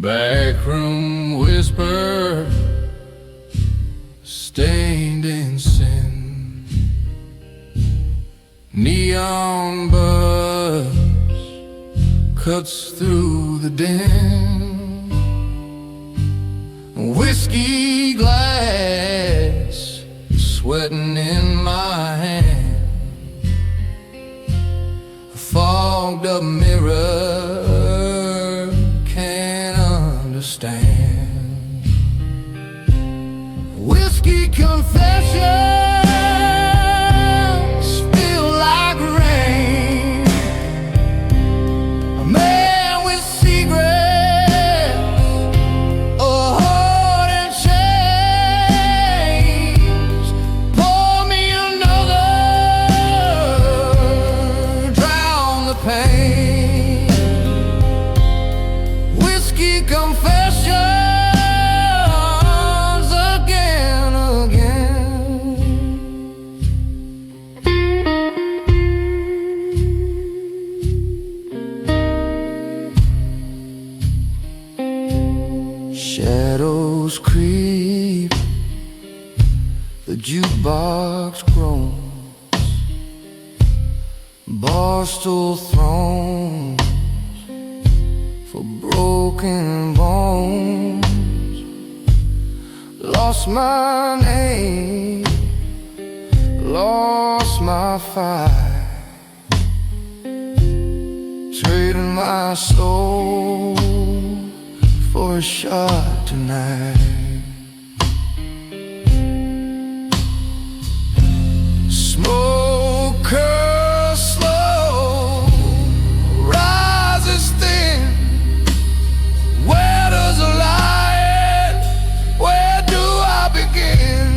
Backroom whisper, stained in sin. Neon buzz cuts through the din. Whiskey glass sweating in my hand. A fogged up mirror can't understand. Whiskey confessions feel like rain. A man with secrets, a heart and chains. Pour me another, drown the pain. Whiskey confessions again, again. Shadows creep, the jukebox groans, barstool thrones for broken bones. Lost my name, lost my fight, trading my soul for a shot tonight. Smoke curls slow, rises thin. Where does the lie end? Where do I begin?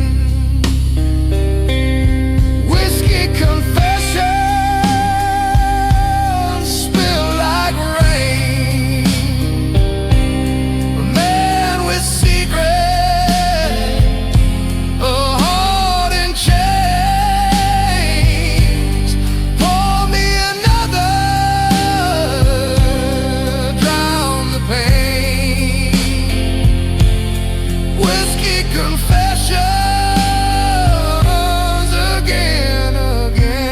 Whiskey confessions spill like rain. A man with secrets, a heart in chains. Pour me another, drown the pain. Whiskey confessions again, again.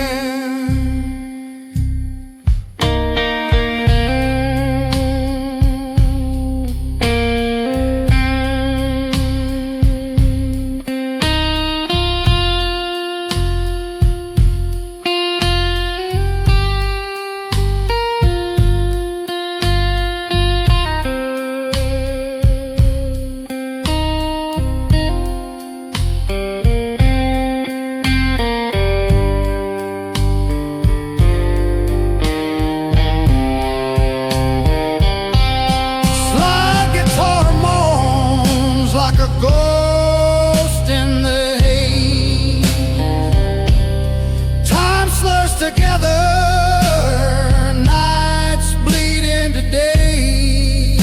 Slide guitar moans like a ghost in the haze. Time slurs together, nights bleed into days.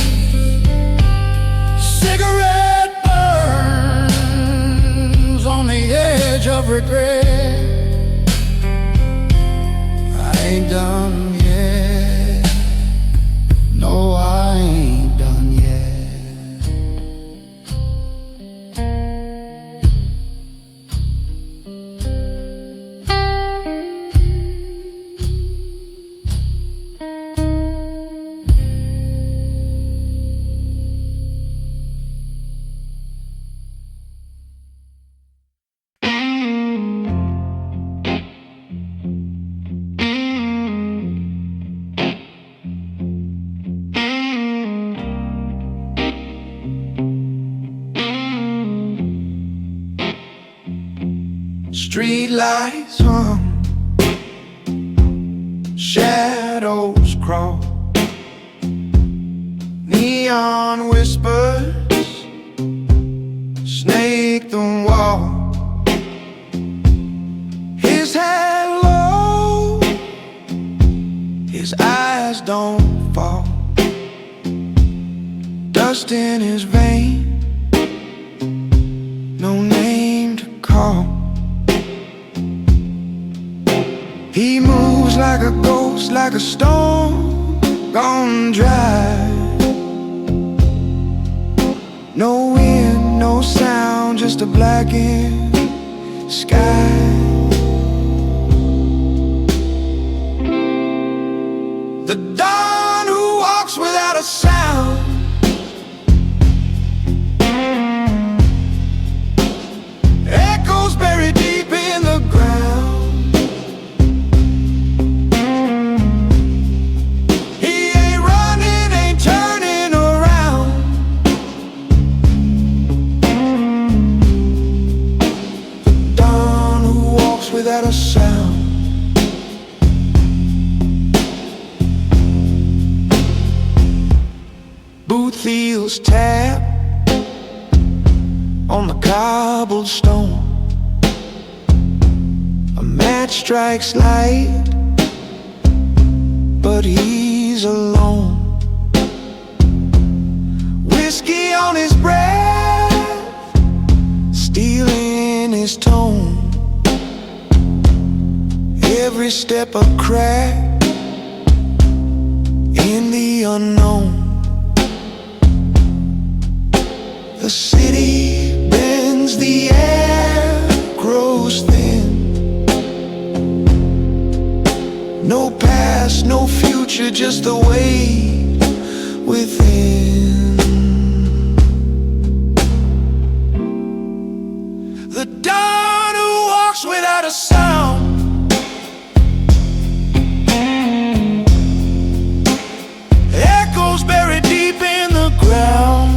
Cigarette burns on the edge of regret. I ain't done yet. No, I ain't done yet. Street lights hum, shadows crawl, neon whispers snake the wall. His head low, his eyes don't fall. Dust in his vein, no name to call. He moves like a ghost, like a stone gone dry. No wind, no sound, just a blackened sky. The dawn who walks without a sound. Echoes buried deep in the ground. He ain't running, ain't turning around. The dawn who walks without a sound. Boot wheels tap on the cobblestone. A match strikes light, but he's alone. Whiskey on his breath, steel in his tone. Every step a crack in the unknown. The city bends, the air grows thin. No past, no future, just the weight within. The dawn who walks without a sound. Echoes buried deep in the ground.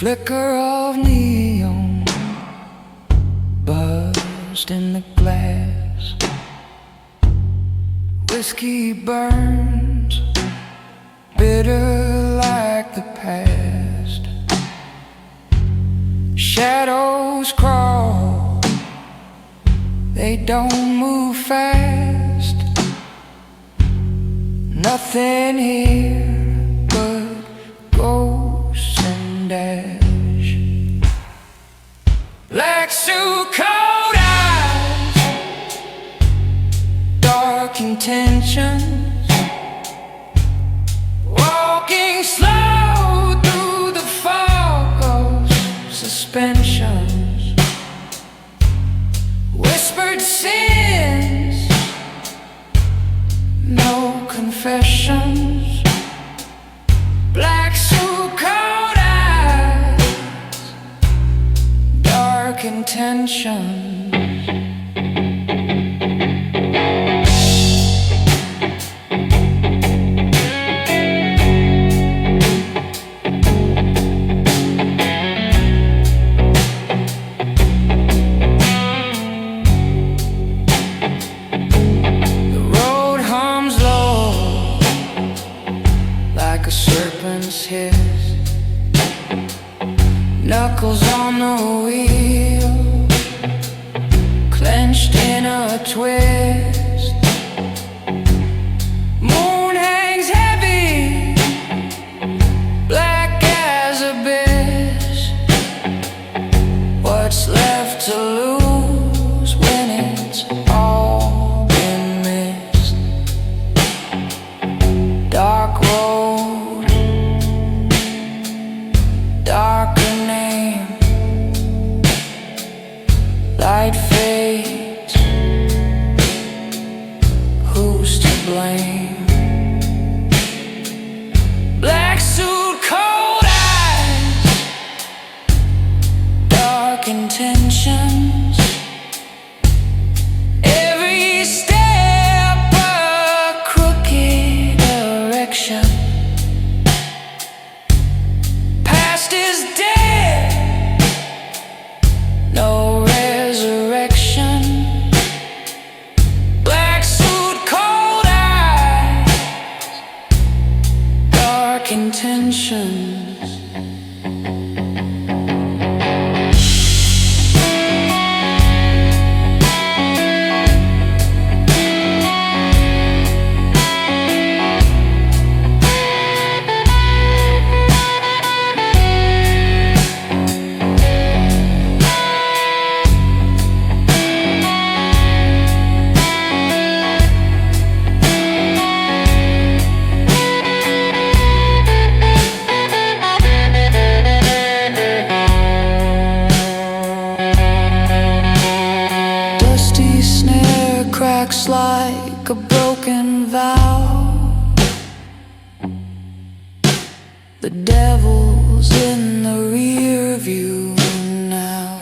Flicker of neon buzzed in the glass. Whiskey burns bitter like the past. Shadows crawl, they don't move fast. Nothing here but ghosts and ash. Black suit, cold eyes, dark intentions, walking slow through the fog of suspensions. Whispered sins, no confessions. Black suit, cold eyes, dark intentions. Hiss, knuckles on the wheel, clenched in a twist. Moon hangs heavy, black as abyss. What's left to lose when it's all been missed? Dark road, darker name, light fade. dark intentions. Every step a crooked direction. Past is dead, no resurrection. Black suit, cold eyes, dark intentions. Cracks like a broken vow. The devil's in the rear view now.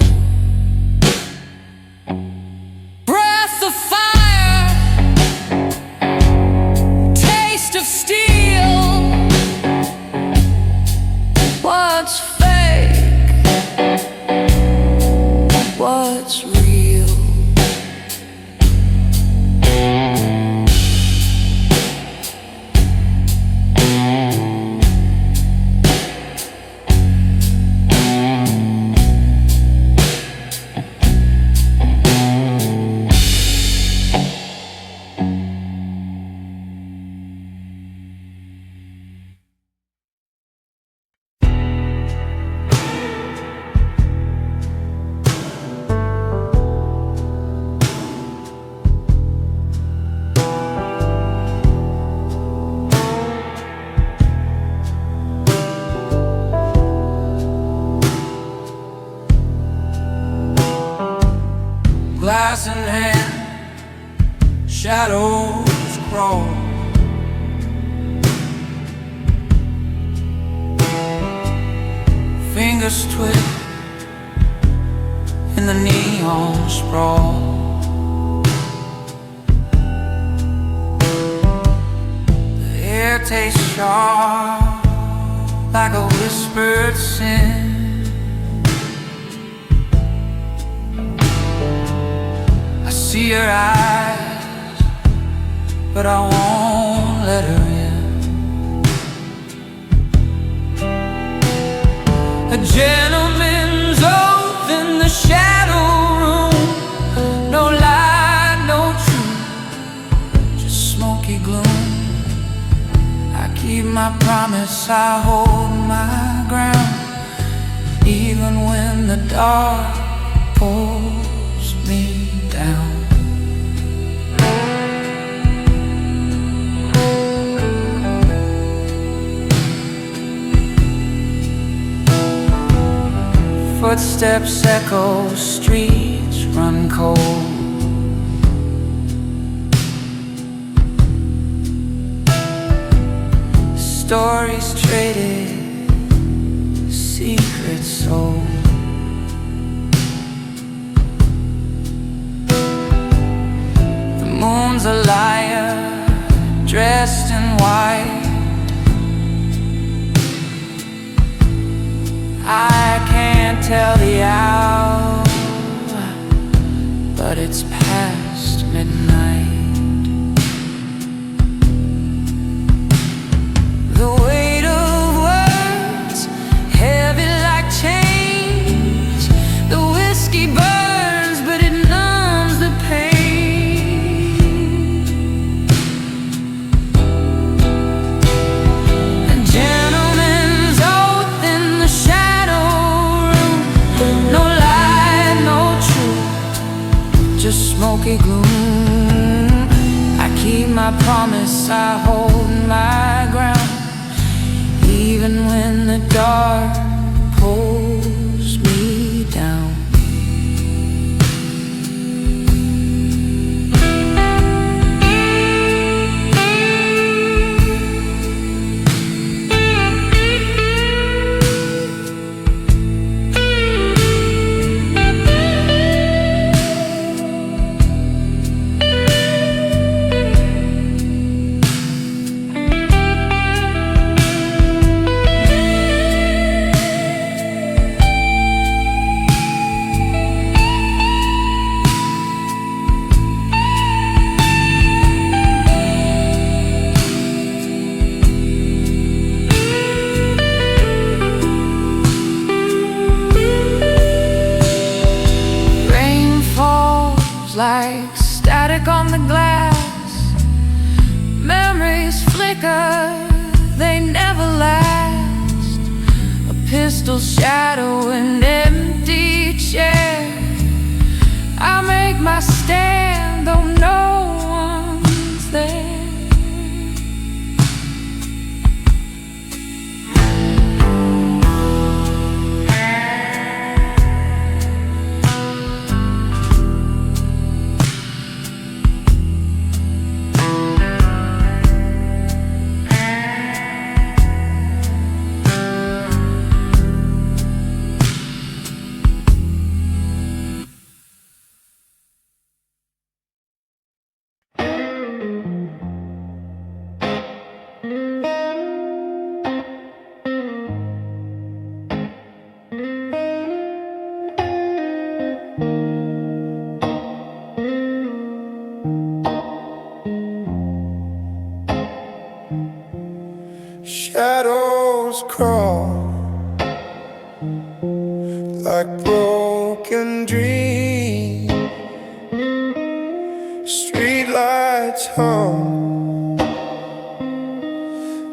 Breath of fire, taste of steel. What's fake? What's real? Glass in hand, shadows crawl. Fingers twist in the neon sprawl. The air tastes sharp like a whispered sin. See her eyes, but I won't let her in. A gentleman's oath in the shadow room. No lie, no truth, just smoky gloom. I keep my promise, I hold my ground, even when the dark pulls me down. Footsteps echo, streets run cold. Stories traded, secrets sold. The moon's a liar, dressed in white. I can't tell the hour, but it's past midnight. The weight of words, heavy like chains. The whiskey burns, but it numbs the pain. A gentleman's oath in the shadow room. No lie, no truth, just smoky gloom. I keep my promise, I hold my ground, even when the dark pulls me down. like static on the glass. Memories flicker, they never last. A pistol's shadow, an empty chair. I make my stand, though no one's there. Shadows crawl like broken dreams. Streetlights hum,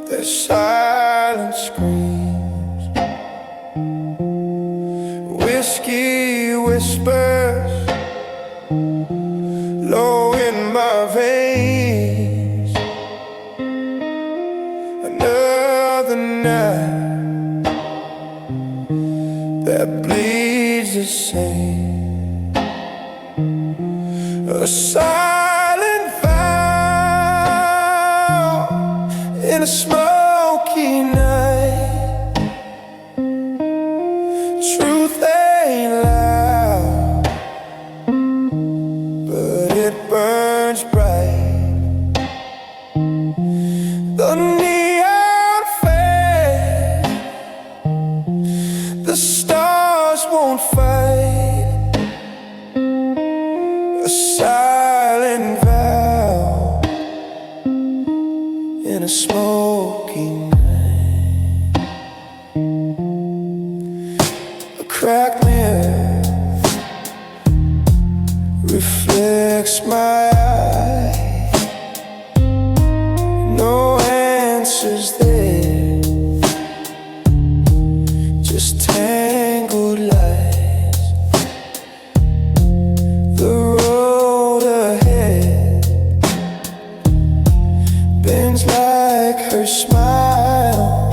their silent screams. Whiskey whispers low in my veins. Another night that bleeds the same. A silent vow in a smoky night. Truth ain't loud, but it burns bright. The neon fade, the stars won't fight. A silent vow in a smoky night. A cracked mirror reflects my eye. No answers there, just tangled lies. The road ahead bends like her smile.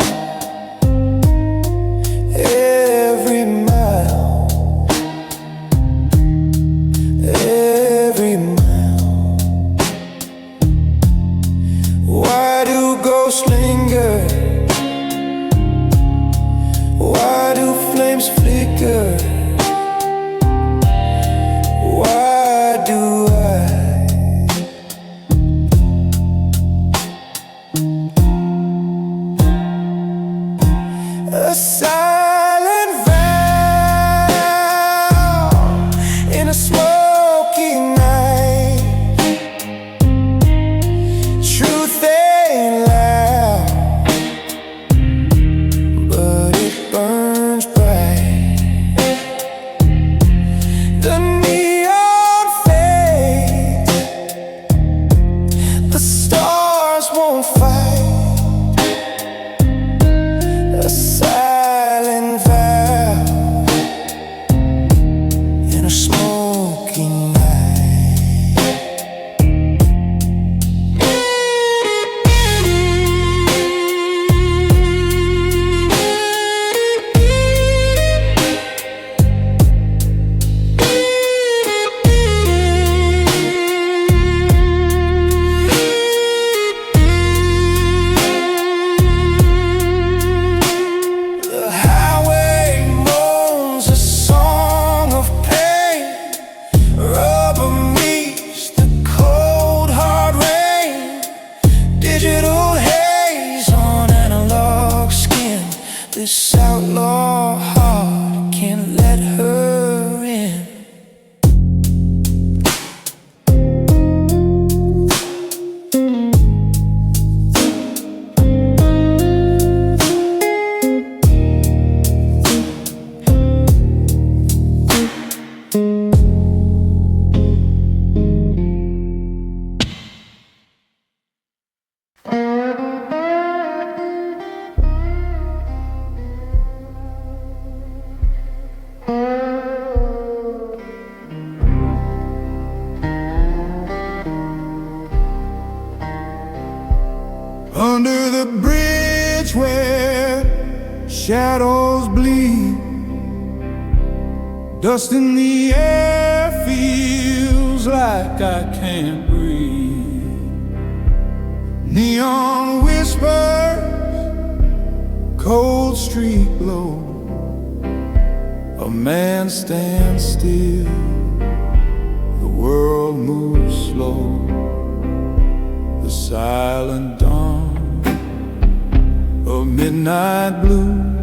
Every mile, every mile. shadows bleed. Dust in the air feels like I can't breathe. Neon whispers, cold street glow. A man stands still, the world moves slow. The silent dawn of midnight blue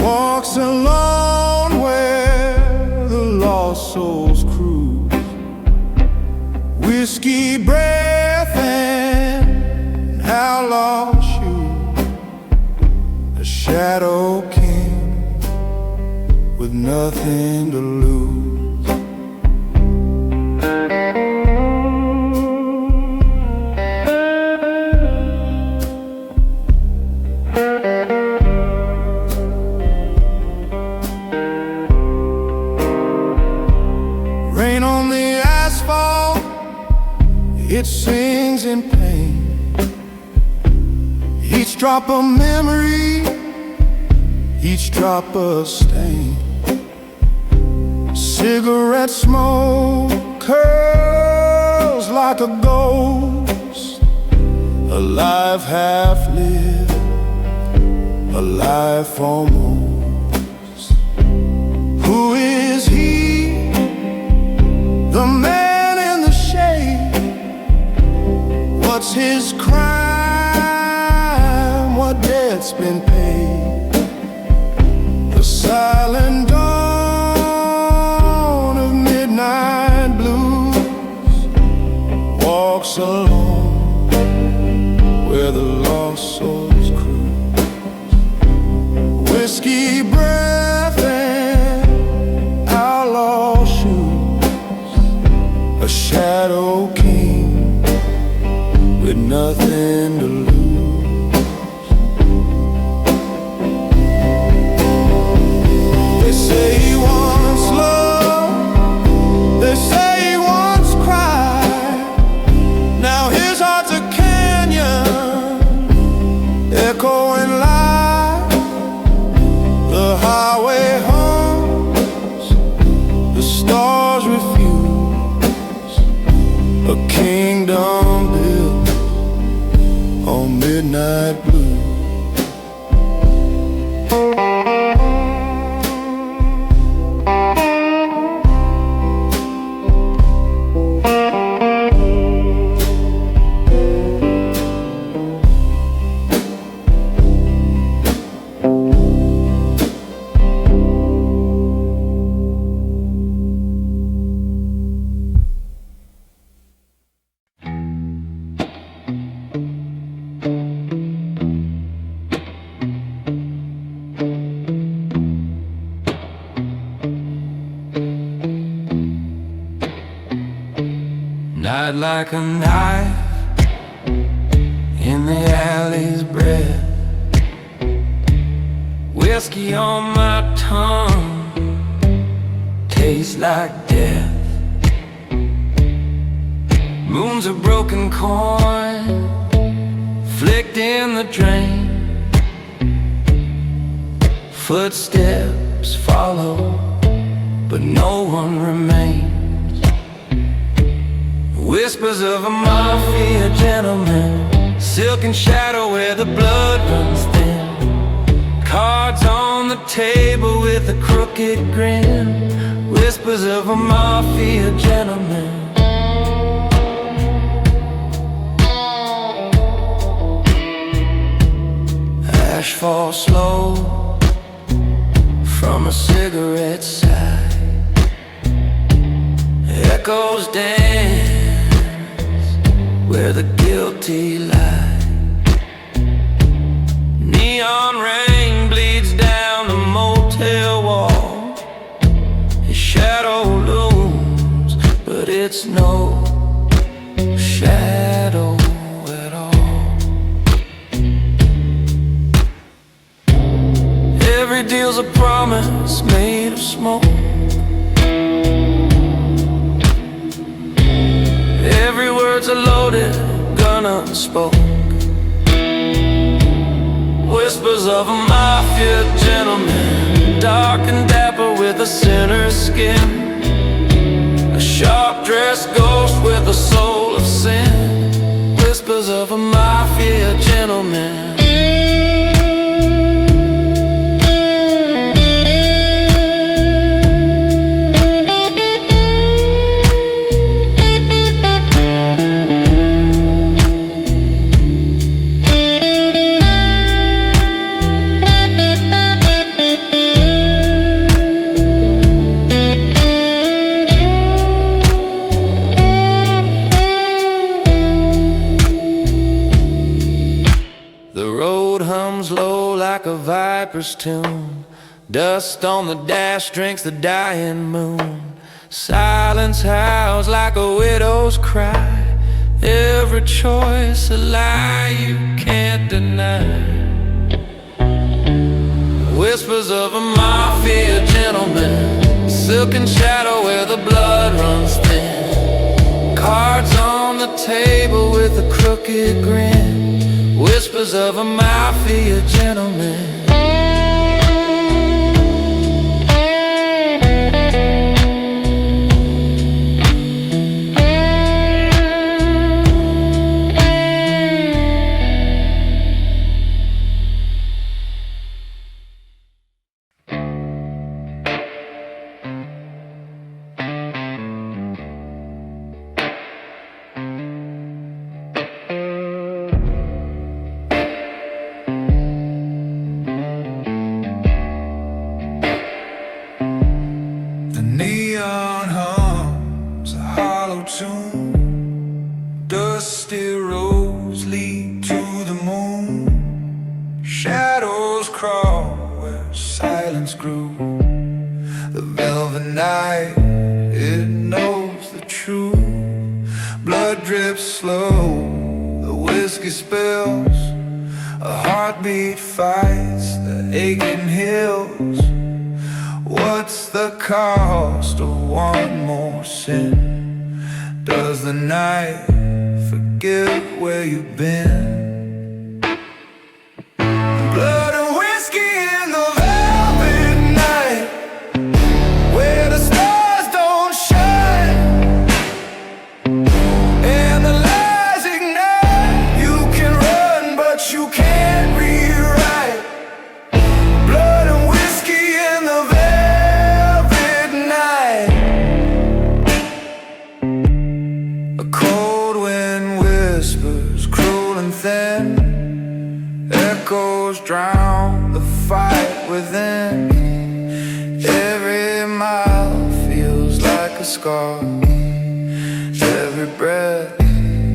walks alone where the lost souls cruise. Whiskey breath and outlaw shoes. A shadow king with nothing to lose. Rain on the asphalt, it sings in pain. Each drop of memory, each drop a stain. Cigarette smoke curls like a ghost. Alive, half lived, alive almost. Who is he? The man in the shade. What's his crime? What debt's been paid? The silent dawn of midnight blues walks alone where the lost souls cruise. Whiskey breath and outlaw shoes. A shadow king with nothing to lose. They say he wants love, they say he wants cry. Now his heart's a canyon, echoing light. The highway hums, the stars refuse. A kingdom built on midnight blue. Night like a knife in the alley's breath. Whiskey on my tongue tastes like death. Moon's a broken coin flicked in the drain. Footsteps follow, but no one remains. Whispers of a mafia gentleman, silken shadow where the blood runs thin. Cards on the table with a crooked grin. Whispers of a mafia gentleman. Ash falls slow from a cigarette side. Echoes dance where the guilty lie. Neon rain bleeds down the motel wall. His shadow looms, but it's no shadow at all. Every deal's a promise made of smoke. Every word's a loaded gun unspoke. Whispers of a mafia gentleman, dark and dapper with a sinner's skin, a sharp-dressed ghost with a soul of sin. Whispers of a mafia gentleman. A viper's tune, dust on the dash drinks the dying moon. Silence howls like a widow's cry, every choice a lie you can't deny. Whispers of a mafia gentleman, silken shadow where the blood runs thin, cards on the table with a crooked grin. Whispers of a mafia gentleman. Dusty roads lead to the moon. Shadows crawl where silence grew. The velvet night, it knows the truth. Blood drips slow, the whiskey spills. A heartbeat fights the aching hills. What's the cost of one more sin? Does the night forget where you've been? Blood and whiskey in the velvet night, where the stars don't shine and the lies ignite. You can run but you can't rewrite. Blood and whiskey in the velvet night. A cold wind whispers, cruel and thin. Echoes drown the fight within. Every mile feels like a scar. Every breath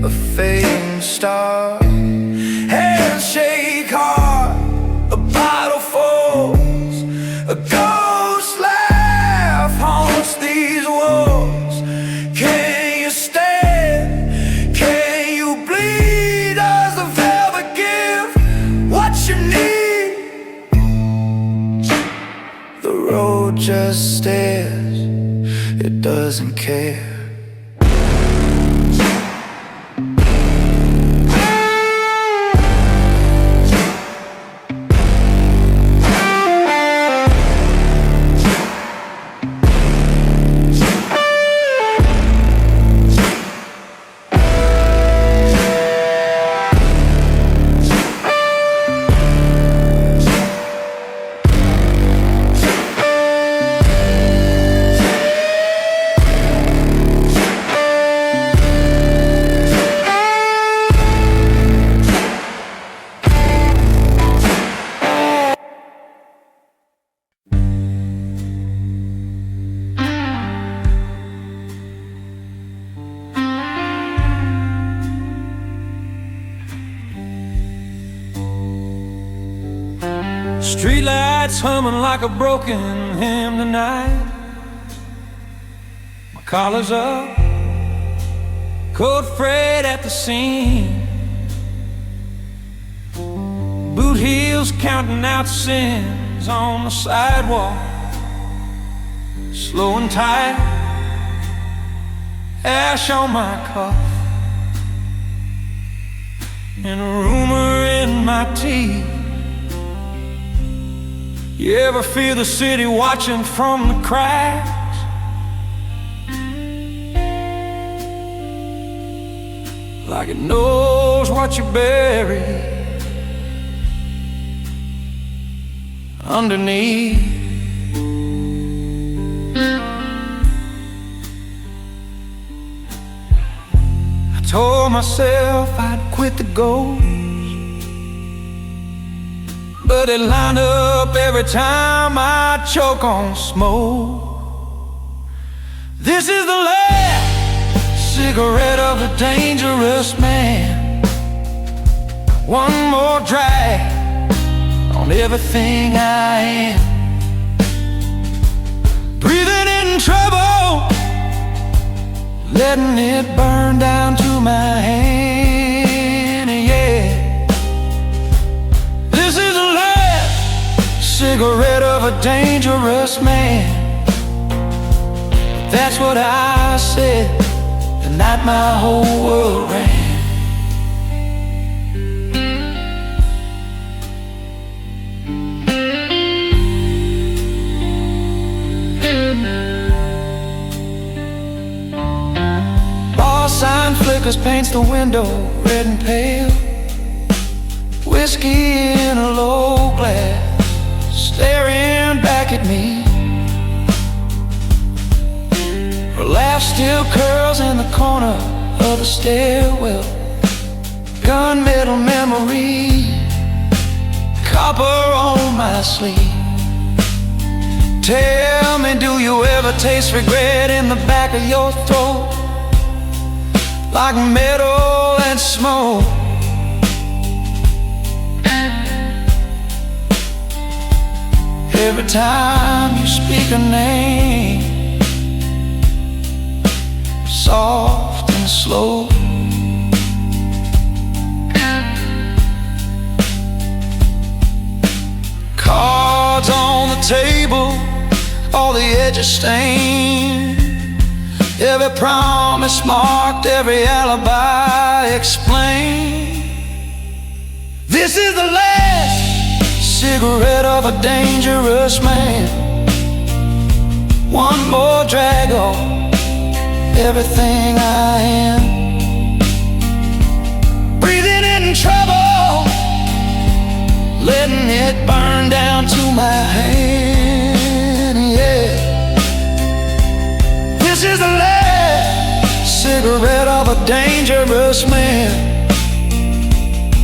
a fading star. Hands shake hard, a bottle falls. A ghost laugh haunts these walls. Can you stand? Can you bleed? Does the velvet give what you need? The road just stares, it doesn't care. Streetlights humming like a broken hymn tonight. My collar's up, coat frayed at the seam. Boot heels counting out sins on the sidewalk. Slow and tight, ash on my cuff, and a rumor in my teeth. You ever feel the city watching from the cracks? Like it knows what you buried underneath. I told myself I'd quit the ghost, but it lined up every time I choke on smoke. This is the last cigarette of a dangerous man. One more drag on everything I am. Breathing in trouble, letting it burn down to my hand, yeah. This is the last cigarette of a dangerous man. That's what I said the night my whole world ran. Sign flickers, paints the window red and pale. Whiskey in a low glass, staring back at me. Her laugh still curls in the corner of the stairwell. Gunmetal memory, copper on my sleeve. Tell me, do you ever taste regret in the back of your throat? Like metal and smoke. Every time you speak a name, soft and slow. Cards on the table, all the edges stained. Every promise marked, every alibi explained. This is the last cigarette of a dangerous man. One more drag on everything I am. Breathing in trouble, letting it burn down to my hand, yeah. This is the last cigarette of a dangerous man.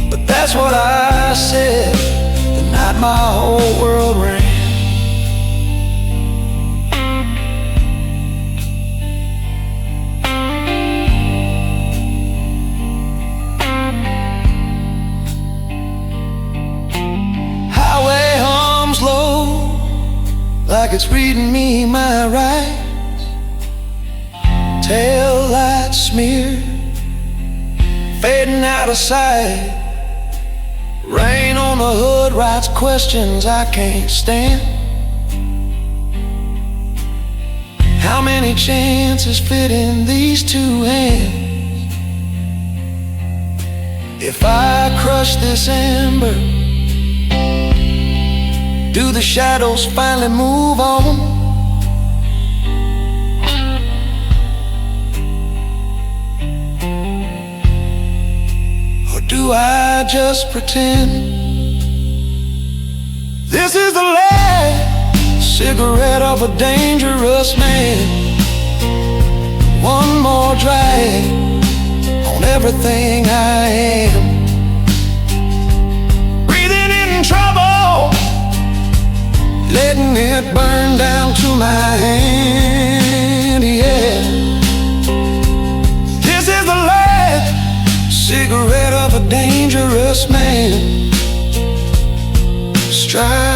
But that's what I said the night my whole world ran. Highway hums low, like it's reading me my rights. Tail lights smeared, fading out of sight. Rain on the hood writes questions I can't stand. How many chances fit in these two hands? If I crush this ember, do the shadows finally move on? Do I just pretend? This is the last cigarette of a dangerous man. One more drag on everything I am. Breathing in trouble, letting it burn down to my hand, yeah. This is the last cigarette of a dangerous man. Strike.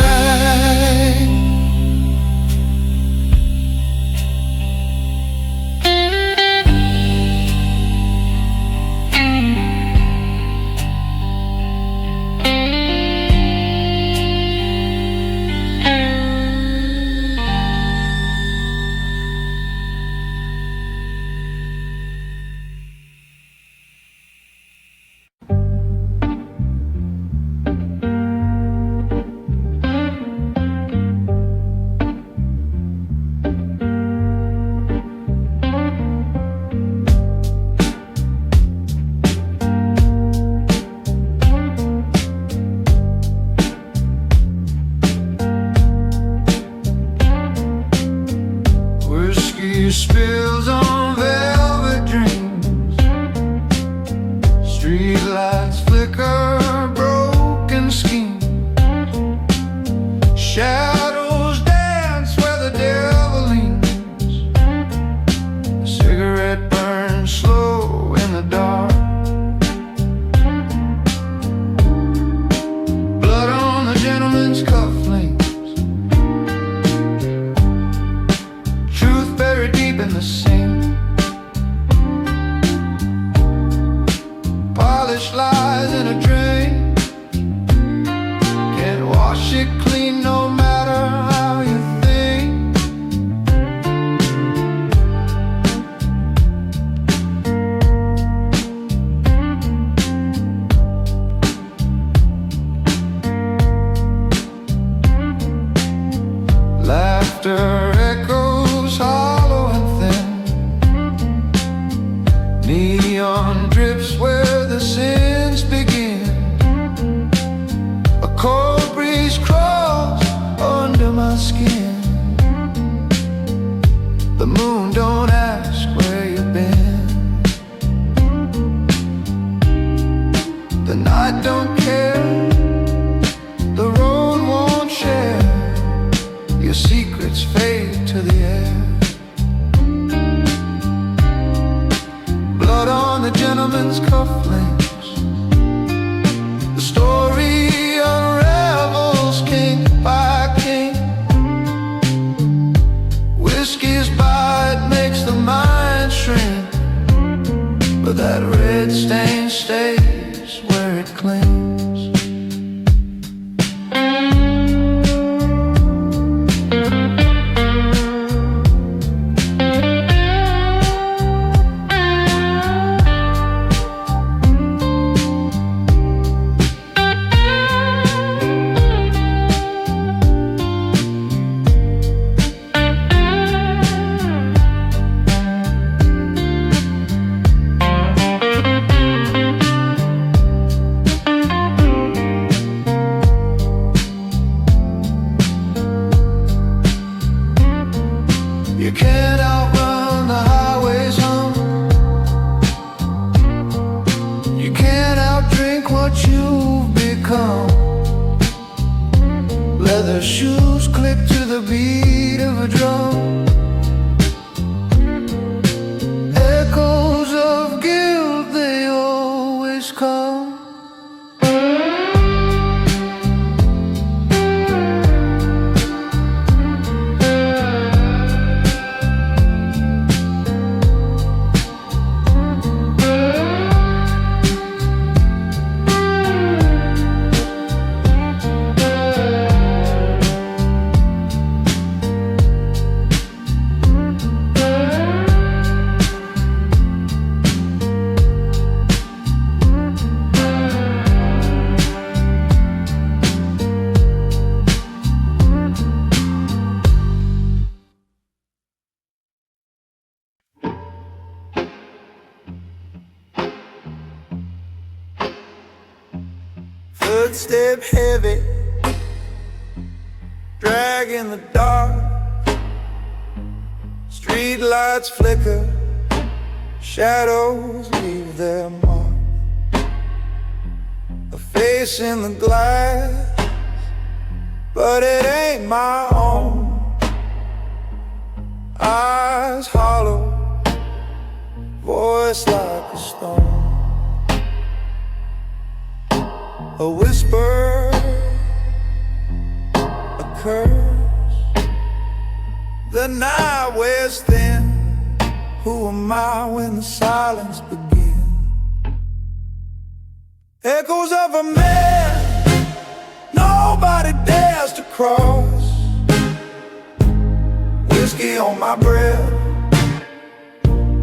Whiskey spills on velvet dreams. Street lights flicker, broken schemes. Shadows dance where the devil leans. A cigarette burns slow in the dark. Blood on the gentleman's cufflinks. Truth buried deep in the sink. Polished lies in a drain. Can't wash it clean no matter how you think. Laughter echoes hollow and thin. Neon drips where the sins begin. A cold breeze crawls under my skin. The moon don't ask where you've been. The night don't care. The road won't share. Your secrets fade to the air. Blood on the gentleman's cufflinks. The story unravels king by king. Whiskey's bite makes the mind shrink, but that red stain stays where it clings. You can't outrun the highway's hum. You can't outdrink what you've become. Leather shoes click to the beat of a drum. Echoes of guilt, they always come. Footstep heavy, drag in the dark. Street lights flicker, shadows leave their mark. A face in the glass, but it ain't my own. Eyes hollow, voice like a stone. A whisper, a curse. The night wears thin. Who am I when the silence begins? Echoes of a man nobody dares to cross. Whiskey on my breath,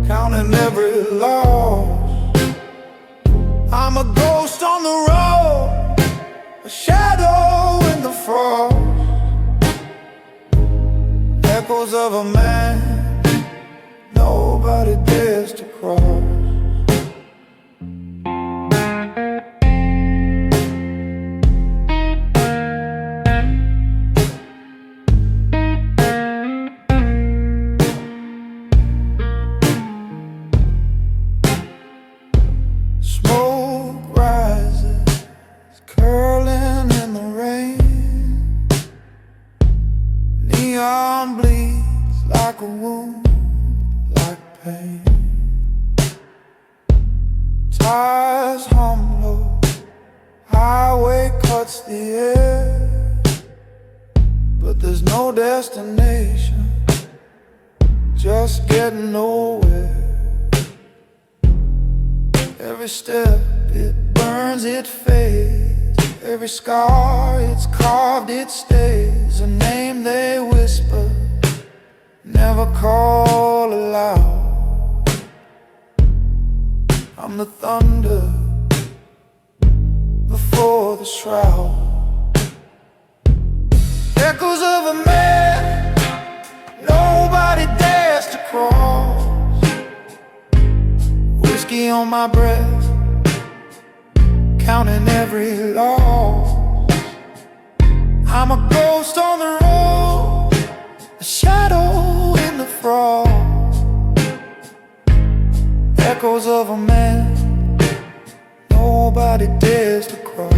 counting every loss. I'm a ghost on the road, a shadow in the frost. Echoes of a man nobody dares to cross. just getting nowhere. Every step it burns, it fades. Every scar it's carved, it stays. A name they whisper, never call aloud. I'm the thunder before the shroud. Echoes of a man nobody dares to cross. Whiskey on my breath, counting every loss. I'm a ghost on the road, a shadow in the frost. Echoes of a man nobody dares to cross.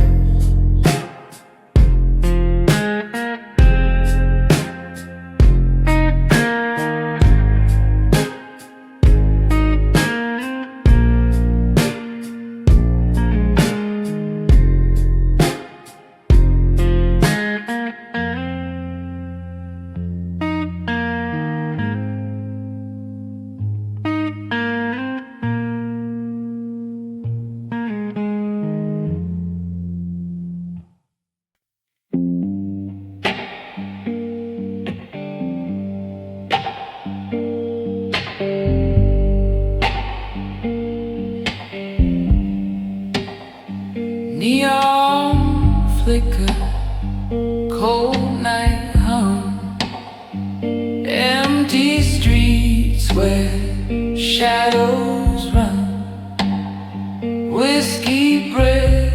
Neon flicker, cold night hum, empty streets where shadows run. Whiskey breath,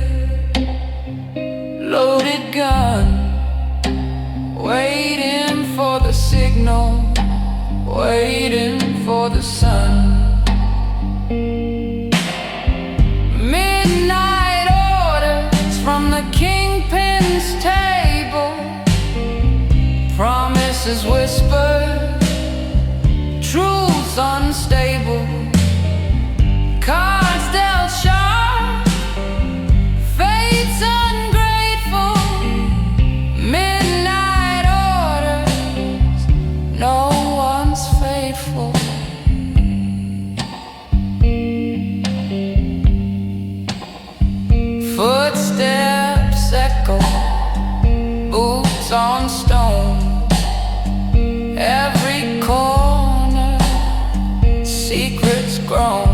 loaded gun, waiting for the signal, waiting for the sun. Kingpin's table, promises whispered, truths unstable, cards dealt sharp, fate's ungrateful, midnight orders, no one's faithful. Footsteps echo, boots on stone, every corner, secrets grown,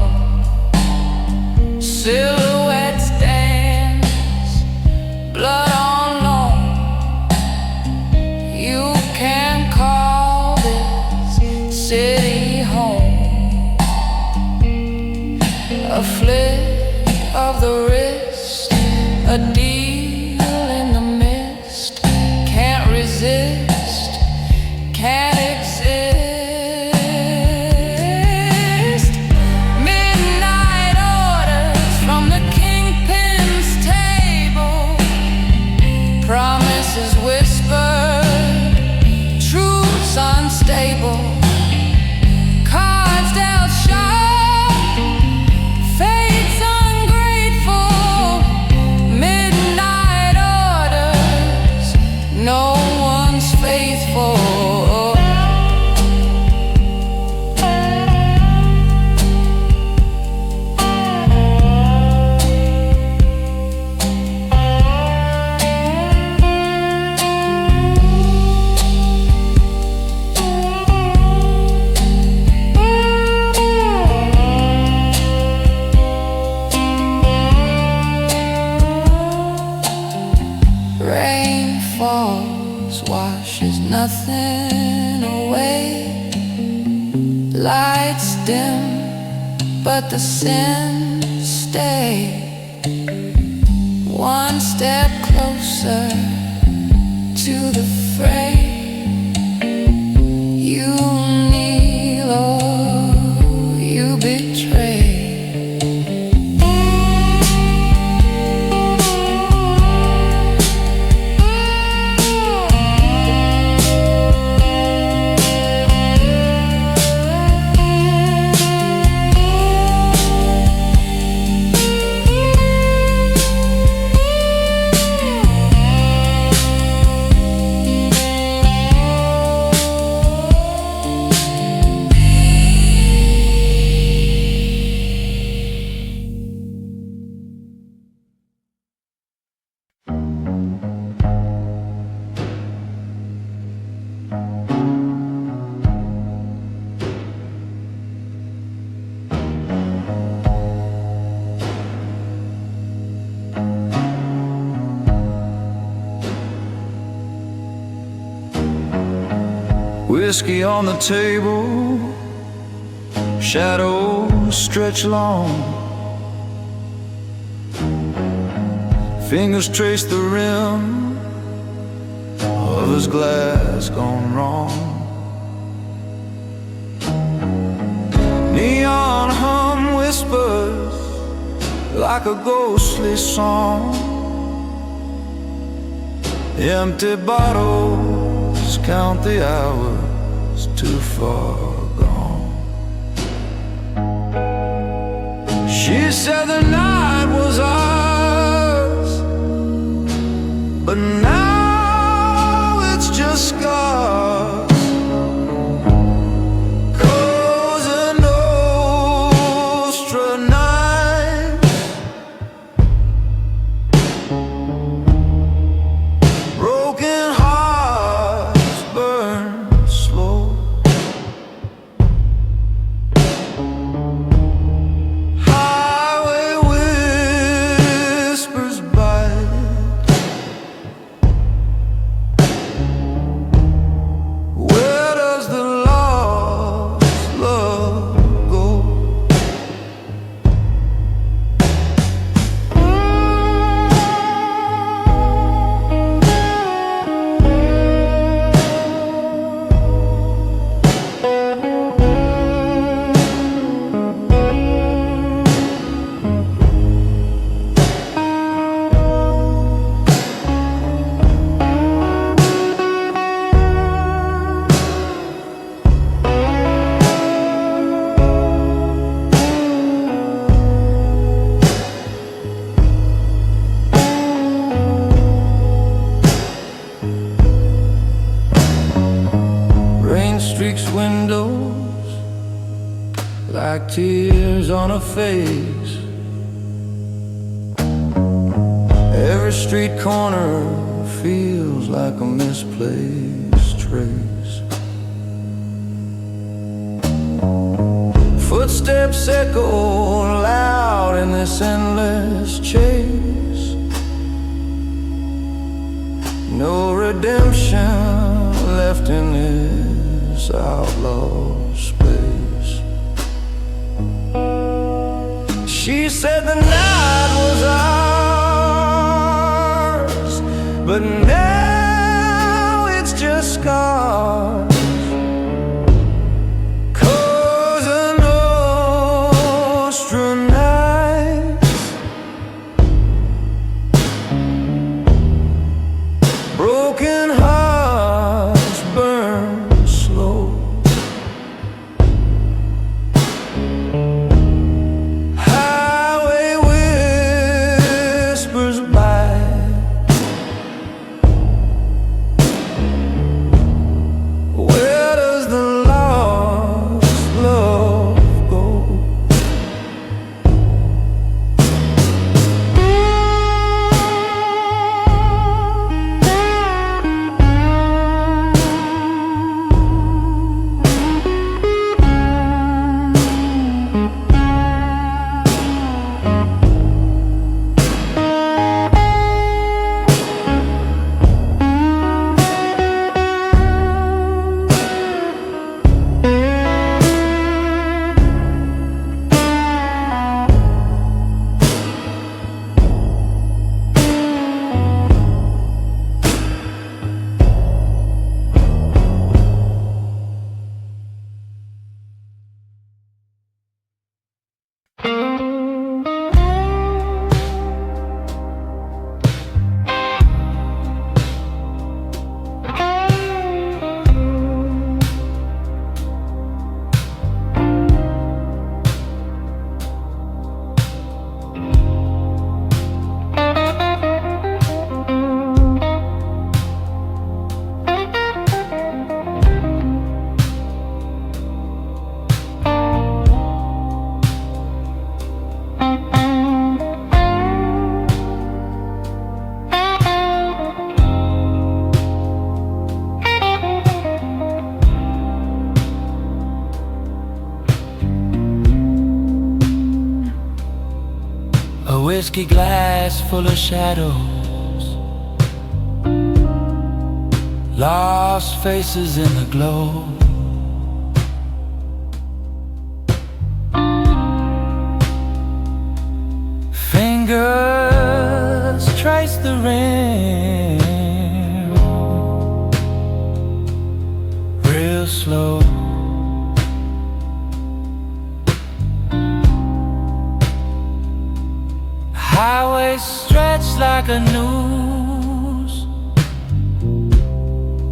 silhouettes dance, blood on loan. You can call this city home. A flick of the wrist, a deal in the mist, can't resist, can't exist. Midnight orders from the Kingpin's table, promises whispered, truths unstable, cards dealt sharp, fate's ungrateful. Midnight orders, no one's faithful. Rain falls, washes nothing away. Lights dim, but the sins stay. One step closer to the fray. You kneel or you betray. whiskey on the table, shadows stretch long, fingers trace the rim of his glass gone wrong. Neon hum whispers like a ghostly song. Empty bottles count the hours too far gone. She said the night was ours, but now it's just scars. Cosa Nostra night, broken hearts burn slow. Highway whispers bite. Where does the lost love go? Rain streaks windows like tears on a face. Every street corner feels like a misplaced trace. Footsteps echo loud in this endless chase. No redemption left in this outlaw space. She said the night was ours, but now it's just scars. Cosa Nostra nights, broken hearts burn slow. Highway whispers bite. Where does the lost love go? whiskey glass full of shadows, lost faces in the glow. the rim real slow. Highway stretched like a noose.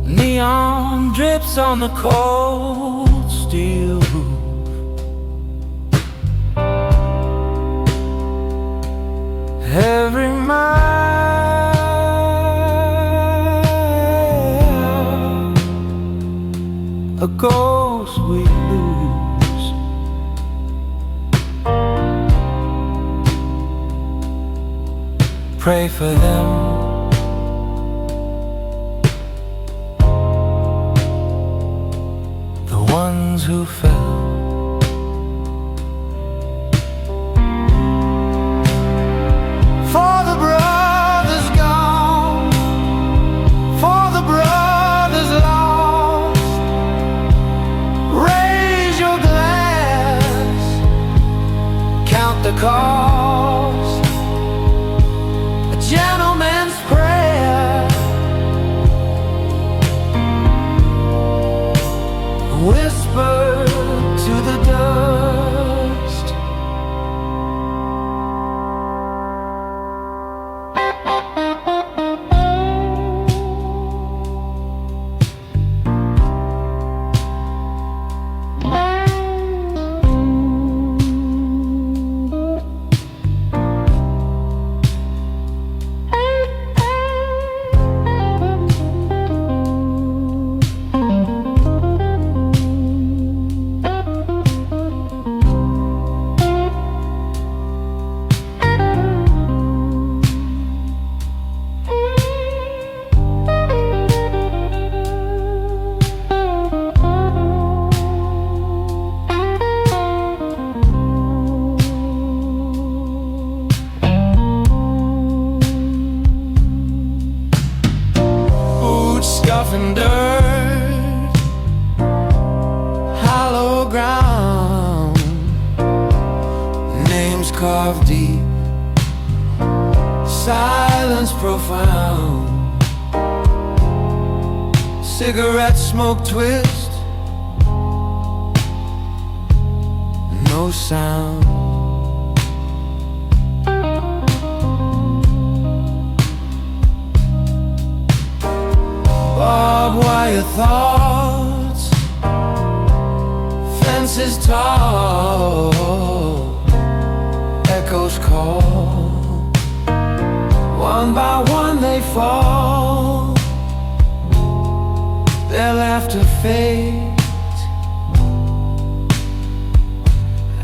Neon drips on the cold steel roof. Every mile a ghost we lose. Pray for them. The ones who fell. For the brothers gone, for the brothers lost, raise your glass, count the cost. A gentleman's prayer, whisper to the dust. Scuffing dirt, hollow ground, names carved deep, silence profound. Cigarette smoke twist, no sound. Barbed wire thoughts, fences tall, echoes call. One by one they fall, their laughter fades.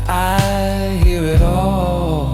I hear it all.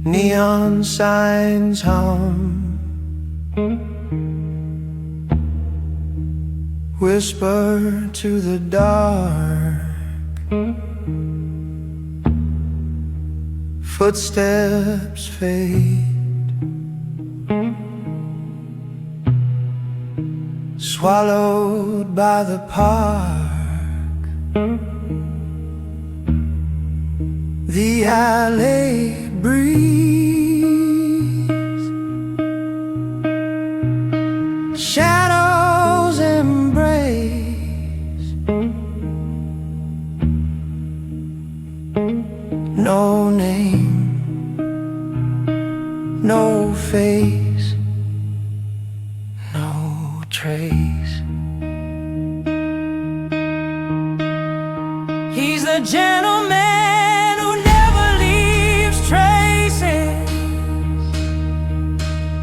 Neon signs hum, whisper to the dark. Footsteps fade, swallowed by the park. The alley breeze, shadows embrace, no face, no trace. He's the gentleman who never leaves traces.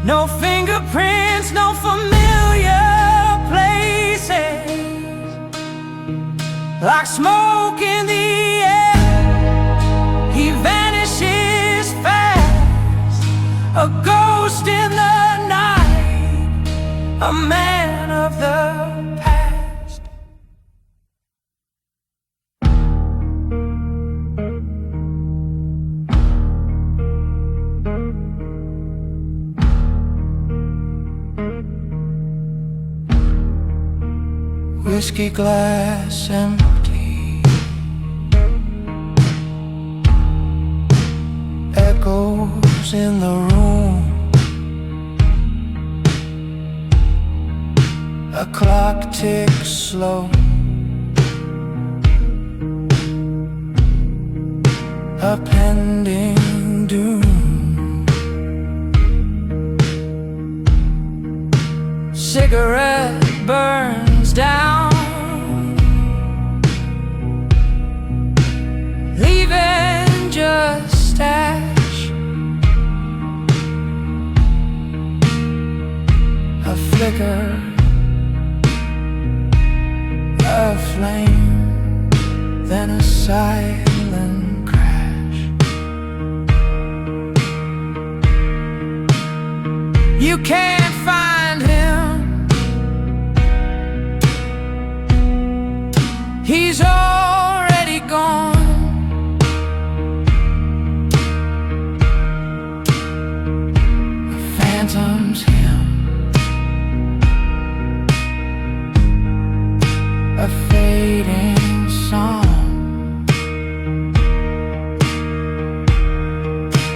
No fingerprints, no familiar places. Like smoke in the air, he vanishes fast. A ghost in the night, a man of the past. Whiskey glass empty, echoes in the room. A clock ticks slow, a pending doom. Cigarette burns down, leaving just ash. A flicker, a flame, then a silent crash. You can't find him, he's already gone. A phantom's him, a fading song.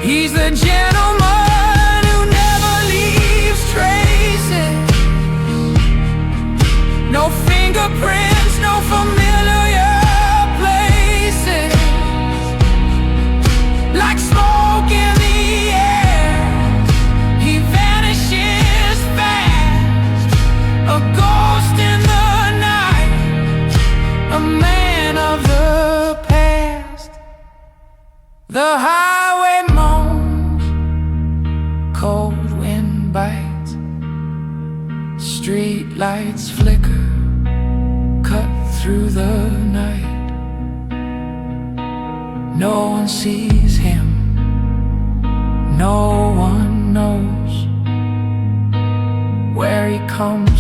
He's the gentleman who never leaves traces. No fingerprints, no familiar places. Like smoke in the air, he vanishes fast. A ghost in the night, a man of the past. The highway moans, cold wind bites, street lights flicker, cut through the night. No one sees him, no one knows where he comes